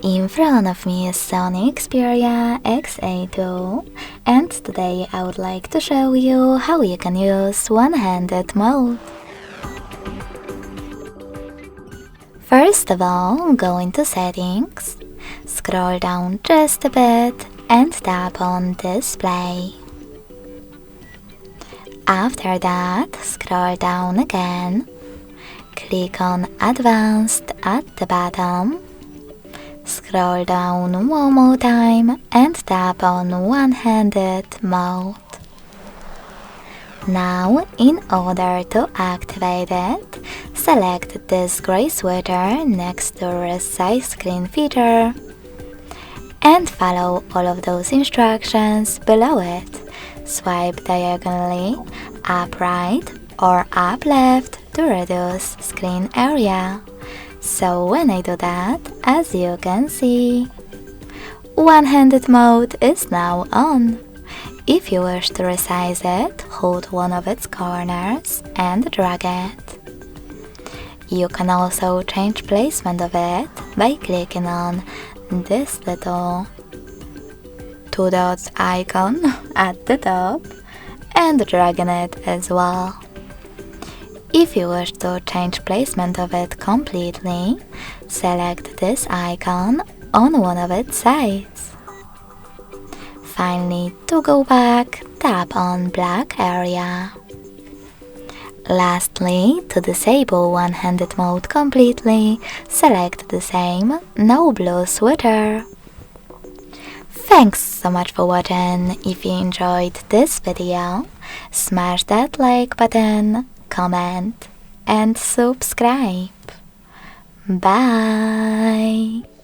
In front of me is SONY Xperia XA2, and today I would like to show you how you can use one-handed mode. First of all, go into Settings, scroll down just a bit and tap on Display. After that, scroll down again, click on Advanced at the bottom, scroll down one more time and tap on one-handed mode. Now, in order to activate it, select this gray sweater next to Resize Screen feature and follow all of those instructions below it. Swipe diagonally, up right or up left to reduce screen area. So when I do that, as you can see, one-handed mode is now on. If you wish to resize it, hold one of its corners and drag it. You can also change placement of it by clicking on this little two dots icon at the top and dragging it as well. If you wish to change placement of it completely, select this icon on one of its sides. Finally, to go back, tap on black area. Lastly, to disable one-handed mode completely, select the same, no blue sweater. Thanks so much for watching. If you enjoyed this video, smash that like button, comment and subscribe. Bye!